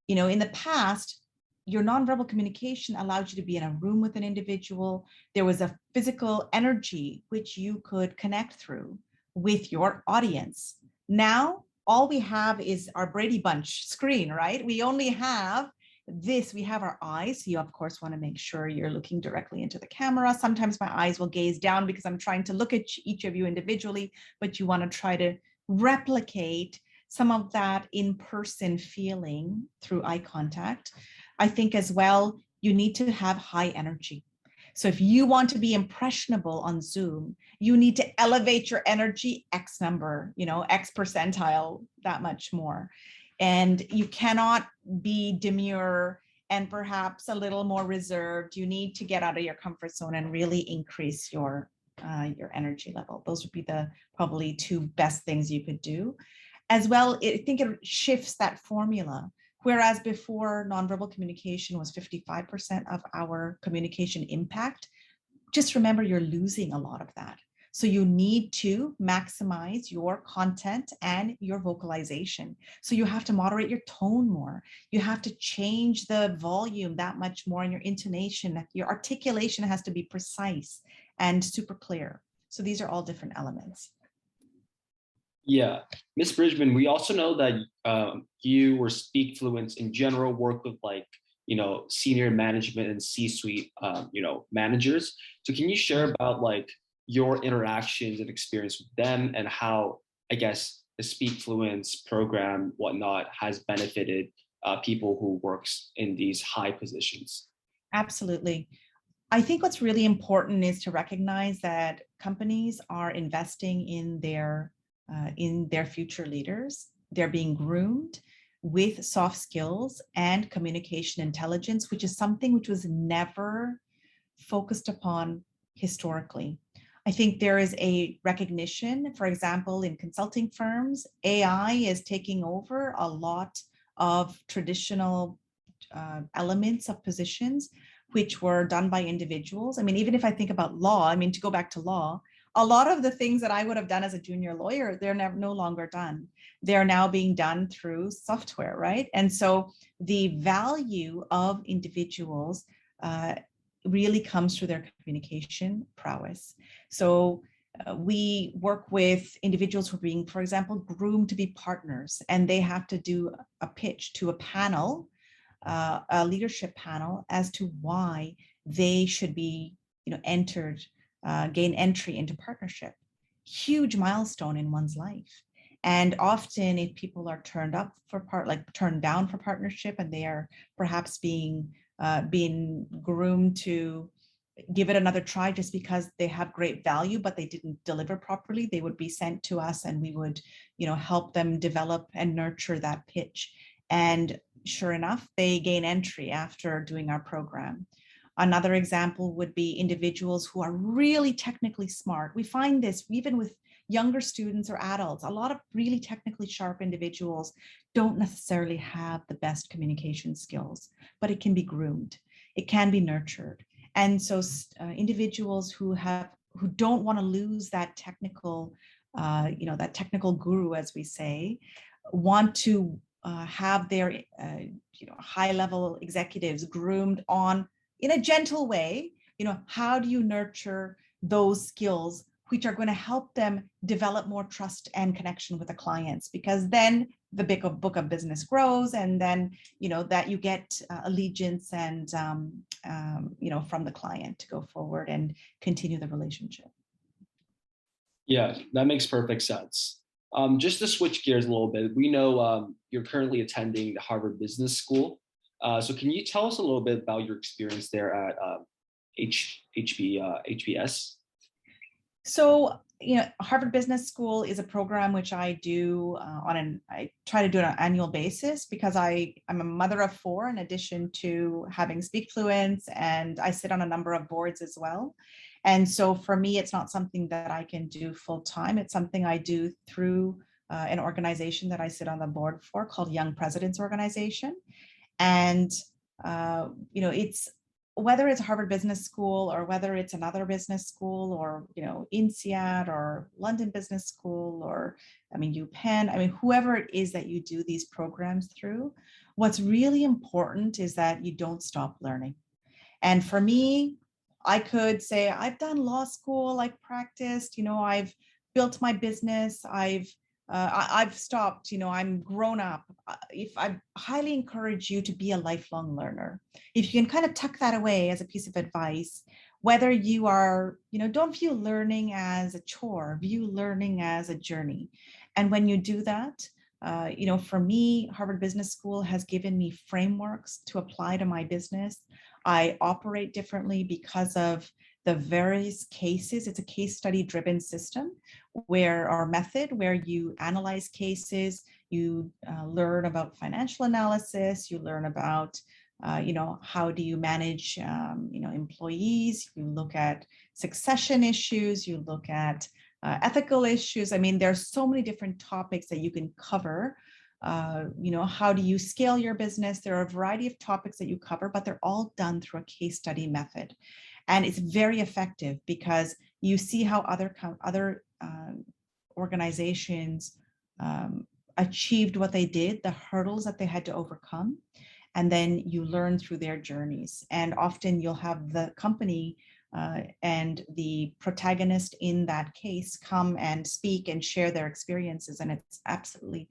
in the past, your nonverbal communication allowed you to be in a room with an individual. There was a physical energy which you could connect through with your audience. Now, all we have is our Brady Bunch screen, right? We only have this, we have our eyes. So you of course want to make sure you're looking directly into the camera. Sometimes my eyes will gaze down because I'm trying to look at each of you individually, but you want to try to replicate some of that in-person feeling through eye contact. I think as well, you need to have high energy. So if you want to be impressionable on Zoom, you need to elevate your energy X number, X percentile, that much more. And you cannot be demure and perhaps a little more reserved. You need to get out of your comfort zone and really increase your energy level. Those would be the probably 2 best things you could do. As well, I think it shifts that formula. Whereas before, nonverbal communication was 55% of our communication impact, just remember you're losing a lot of that. So you need to maximize your content and your vocalization. So you have to moderate your tone more. You have to change the volume that much more, and your intonation, your articulation has to be precise and super clear. So these are all different elements. Yeah, Ms. Bridgman, we also know that you or Speakfluence in general work with senior management and C-suite, managers. So can you share about your interactions and experience with them, and how, I guess, the Speakfluence program, whatnot, has benefited people who works in these high positions? Absolutely. I think what's really important is to recognize that companies are investing in their future leaders. They're being groomed with soft skills and communication intelligence, which is something which was never focused upon historically. I think there is a recognition, for example, in consulting firms, AI is taking over a lot of traditional elements of positions which were done by individuals. I mean, even if I think about law, to go back to law, a lot of the things that I would have done as a junior lawyer, they're no longer done. They're now being done through software, right? And so the value of individuals really comes through their communication prowess. So we work with individuals who are being, for example, groomed to be partners, and they have to do a pitch to a panel, a leadership panel, as to why they should be, gain entry into partnership. Huge milestone in one's life. And often if people are turned down for partnership, and they are perhaps being groomed to give it another try just because they have great value, but they didn't deliver properly, they would be sent to us, and we would, help them develop and nurture that pitch. And sure enough, they gain entry after doing our program. Another example would be individuals who are really technically smart. We find this even with younger students or adults. A lot of really technically sharp individuals don't necessarily have the best communication skills, but it can be groomed. It can be nurtured. And so individuals who don't want to lose that technical, that technical guru, as we say, want to have their, high-level executives groomed on in a gentle way. How do you nurture those skills which are going to help them develop more trust and connection with the clients? Because then the book of business grows, and then that you get allegiance and from the client to go forward and continue the relationship. Yeah, that makes perfect sense. Just to switch gears a little bit, we know you're currently attending the Harvard Business School. So can you tell us a little bit about your experience there at HBS? So, Harvard Business School is a program which I do I try to do it on an annual basis, because I'm a mother of 4 in addition to having Speak Fluence, and I sit on a number of boards as well. And so for me, it's not something that I can do full time. It's something I do through an organization that I sit on the board for called Young Presidents Organization. And, it's whether it's Harvard Business School or whether it's another business school, or, INSEAD or London Business School, or, UPenn, whoever it is that you do these programs through, what's really important is that you don't stop learning. And for me, I could say, I've done law school, I've practiced, I've built my business, I've stopped, I'm grown up. I highly encourage you to be a lifelong learner. If you can kind of tuck that away as a piece of advice, whether you are, don't view learning as a chore, view learning as a journey. And when you do that, for me, Harvard Business School has given me frameworks to apply to my business. I operate differently because of the various cases. It's a case study driven system or method where you analyze cases, you learn about financial analysis, you learn about, how do you manage, employees, you look at succession issues, you look at ethical issues. There's so many different topics that you can cover. How do you scale your business? There are a variety of topics that you cover, but they're all done through a case study method. And it's very effective because you see how other organizations achieved what they did, the hurdles that they had to overcome, and then you learn through their journeys. And often you'll have the company and the protagonist in that case come and speak and share their experiences, and it's absolutely,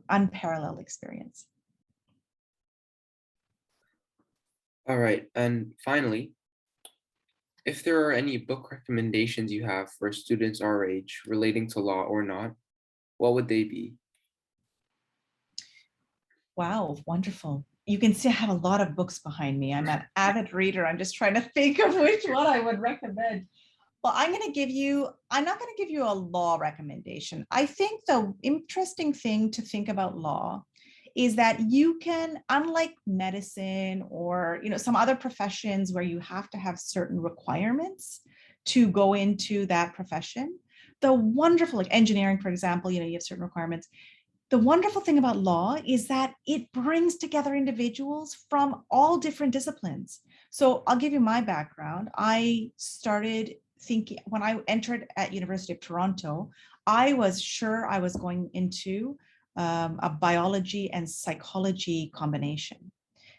unparalleled experience. All right. And finally, if there are any book recommendations you have for students our age relating to law or not, what would they be? Wow, wonderful. You can see I have a lot of books behind me. I'm an avid reader. I'm just trying to think of which one I would recommend. Well, I'm not going to give you a law recommendation. I think the interesting thing to think about law is that you can, unlike medicine or some other professions where you have to have certain requirements to go into that profession, the wonderful, like engineering, for example, you have certain requirements. The wonderful thing about law is that it brings together individuals from all different disciplines. So I'll give you my background. I started thinking when I entered at University of Toronto, I was sure I was going into a biology and psychology combination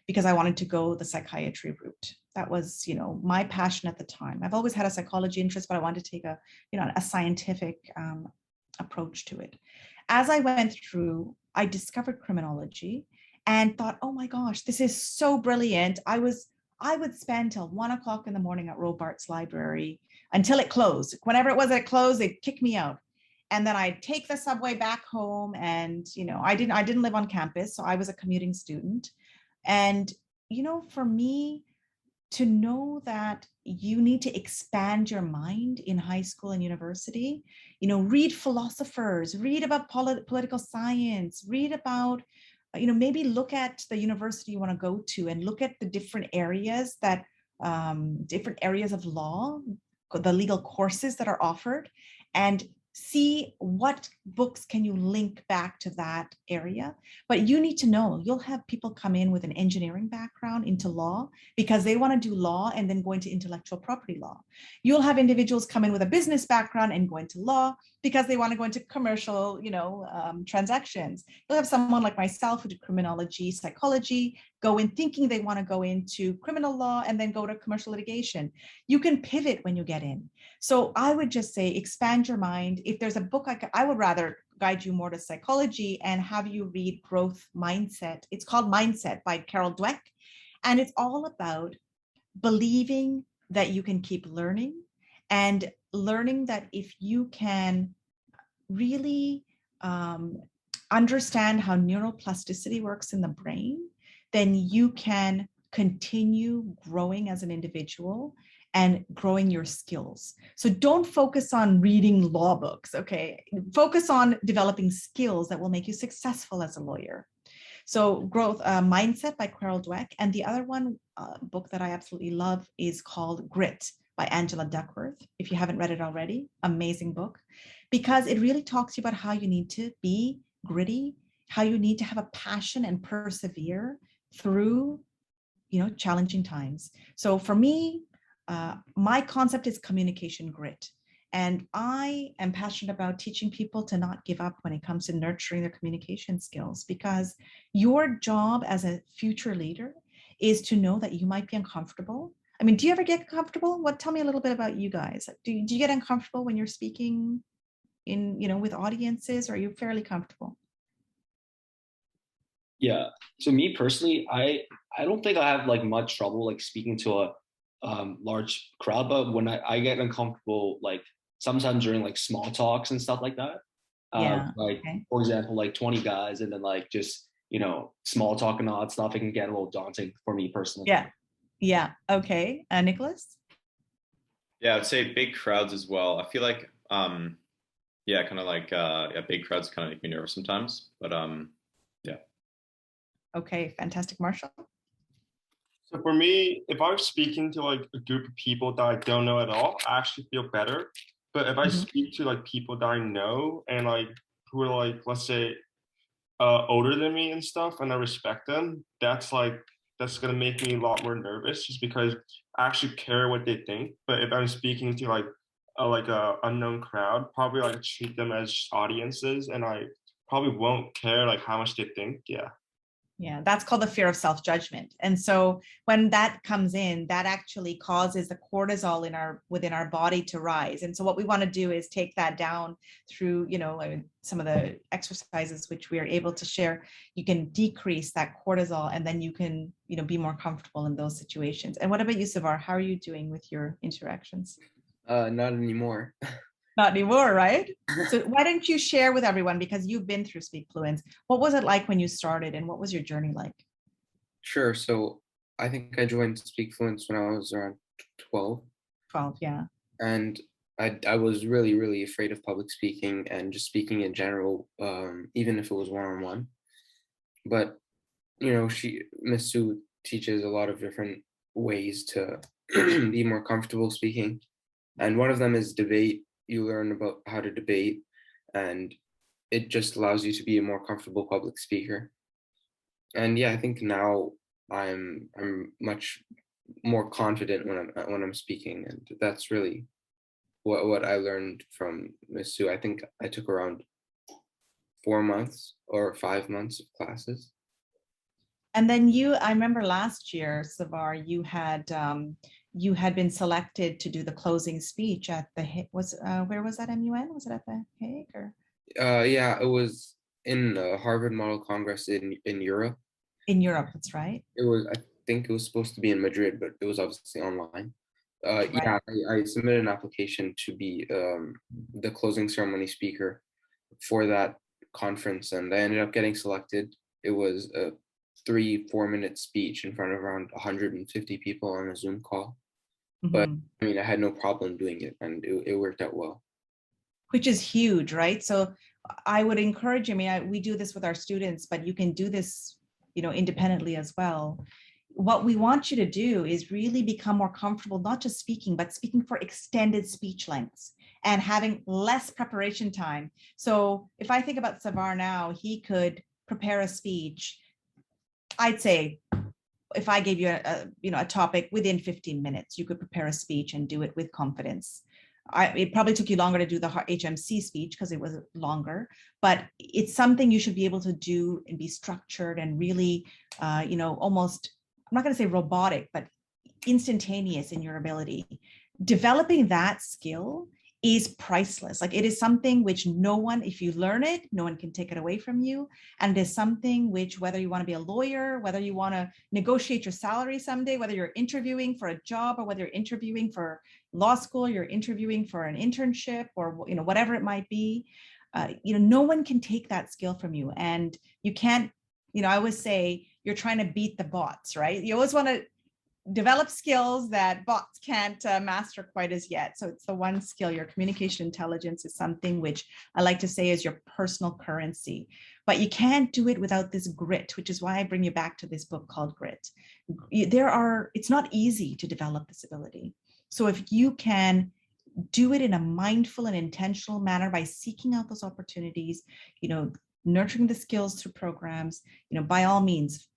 because I wanted to go the psychiatry route. That was, my passion at the time. I've always had a psychology interest, but I wanted to take a scientific approach to it. As I went through, I discovered criminology and thought, oh my gosh, this is so brilliant. I would spend till 1 o'clock in the morning at Robarts Library until it closed. Whenever it was that it closed, they'd kick me out. And then I'd take the subway back home. And, I didn't live on campus, so I was a commuting student. And, for me, to know that you need to expand your mind in high school and university, read philosophers, read about political science, read about, maybe look at the university you want to go to and look at the different areas different areas of law, the legal courses that are offered, and see what books can you link back to that area. But you need to know, you'll have people come in with an engineering background into law because they want to do law and then go into intellectual property law. You'll have individuals come in with a business background and go into law because they want to go into commercial, transactions. You'll have someone like myself who did criminology, psychology, go in thinking they want to go into criminal law and then go to commercial litigation. You can pivot when you get in. So I would just say, expand your mind. If there's a book, I would rather guide you more to psychology and have you read Growth Mindset. It's called Mindset by Carol Dweck. And it's all about believing that you can keep learning and learning that if you can really understand how neuroplasticity works in the brain, then you can continue growing as an individual and growing your skills. So don't focus on reading law books, okay? Focus on developing skills that will make you successful as a lawyer. So Growth Mindset by Carol Dweck. And the other one book that I absolutely love is called Grit by Angela Duckworth. If you haven't read it already, amazing book, because it really talks to you about how you need to be gritty, how you need to have a passion and persevere through, challenging times. So for me, my concept is communication grit. And I am passionate about teaching people to not give up when it comes to nurturing their communication skills, because your job as a future leader is to know that you might be uncomfortable. I mean, do you ever get comfortable? Tell me a little bit about you guys. Do you get uncomfortable when you're speaking with audiences, or are you fairly comfortable? Yeah. So me personally, I don't think I have like much trouble like speaking to a large crowd, but when I get uncomfortable, like sometimes during like small talks and stuff like that. Yeah. Like Okay. for example, like 20 guys and then like just small talk and all that stuff, it can get a little daunting for me personally. Yeah. Yeah. Okay. Nicholas? Yeah, I'd say big crowds as well. I feel like yeah, kind of like big crowds kind of make me nervous sometimes. But yeah. Okay, fantastic. Marshall? So for me, if I'm speaking to like a group of people that I don't know at all, I actually feel better. But if I speak to like people that I know and like who are like, let's say, older than me and stuff, and I respect them, that's gonna make me a lot more nervous, just because I actually care what they think. But if I'm speaking to like a unknown crowd, probably like treat them as audiences, and I probably won't care like how much they think. Yeah. Yeah, that's called the fear of self-judgment. And so when that comes in, that actually causes the cortisol within our body to rise. And so what we want to do is take that down through, some of the exercises which we are able to share. You can decrease that cortisol, and then you can, be more comfortable in those situations. And what about you, Savar? How are you doing with your interactions? Not anymore. Not anymore, right? So why don't you share with everyone, because you've been through Speak Fluence, what was it like when you started and what was your journey like? Sure. So I think I joined Speak Fluence when I was around 12. 12, yeah. And I was really, really afraid of public speaking and just speaking in general, even if it was one-on-one. But, Miss Sue teaches a lot of different ways to be more comfortable speaking. And one of them is debate. You learn about how to debate, and it just allows you to be a more comfortable public speaker. And yeah, I think now I'm much more confident when I'm speaking, and that's really what I learned from Miss Sue. I think I took around 4 months or 5 months of classes. And then I remember last year, Savar, you had been selected to do the closing speech at the where was that, MUN? Was it at the Hague or? Yeah, it was in the Harvard Model Congress in Europe. In Europe, that's right. I think it was supposed to be in Madrid, but it was obviously online. right? Yeah, I submitted an application to be the closing ceremony speaker for that conference, and I ended up getting selected. It was a 3-4 minute speech in front of around 150 people on a Zoom call. But Mhm. I mean, I had no problem doing it, and it worked out well. Which is huge, right? So I would encourage you, I mean, we do this with our students, but you can do this, independently as well. What we want you to do is really become more comfortable, not just speaking, but speaking for extended speech lengths and having less preparation time. So if I think about Savar now, he could prepare a speech, I'd say, if I gave you a topic within 15 minutes, you could prepare a speech and do it with confidence. It probably took you longer to do the HMC speech because it was longer, but it's something you should be able to do and be structured and really, almost, I'm not going to say robotic, but instantaneous in your ability. Developing that skill is priceless. Like, it is something which no one, if you learn it, no one can take it away from you. And it is something which, whether you want to be a lawyer, whether you want to negotiate your salary someday, whether you're interviewing for a job or whether you're interviewing for law school, you're interviewing for an internship, or whatever it might be, no one can take that skill from you. And you can't, I always say, you're trying to beat the bots, right? You always want to develop skills that bots can't master quite as yet. So it's the one skill. Your communication intelligence is something which I like to say is your personal currency, but you can't do it without this grit, which is why I bring you back to this book called Grit. It's not easy to develop this ability. So if you can do it in a mindful and intentional manner by seeking out those opportunities, nurturing the skills through programs, by all means,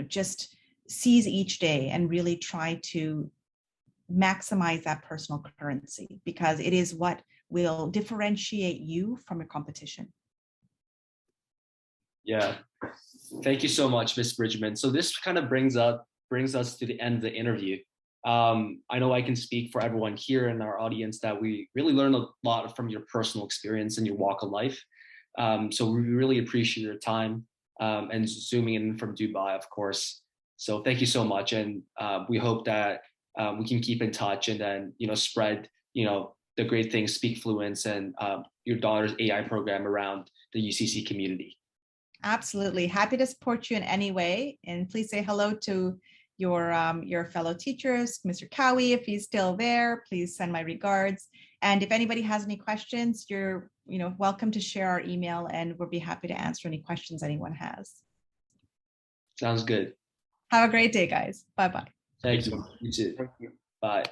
just seize each day and really try to maximize that personal currency, because it is what will differentiate you from your competition. Yeah, thank you so much, Ms. Bridgman. So this kind of brings us to the end of the interview. I know I can speak for everyone here in our audience that we really learned a lot from your personal experience and your walk of life. So we really appreciate your time, and zooming in from Dubai, of course. So thank you so much, and we hope that we can keep in touch and then spread the great things, Speak Fluence, and your daughter's AI program around the UCC community. Absolutely. Happy to support you in any way. And please say hello to your fellow teachers, Mr. Cowie, if he's still there. Please send my regards. And if anybody has any questions, you're welcome to share our email, and we'll be happy to answer any questions anyone has. Sounds good. Have a great day, guys. Bye-bye. Thank you. You too. Thank you. Bye.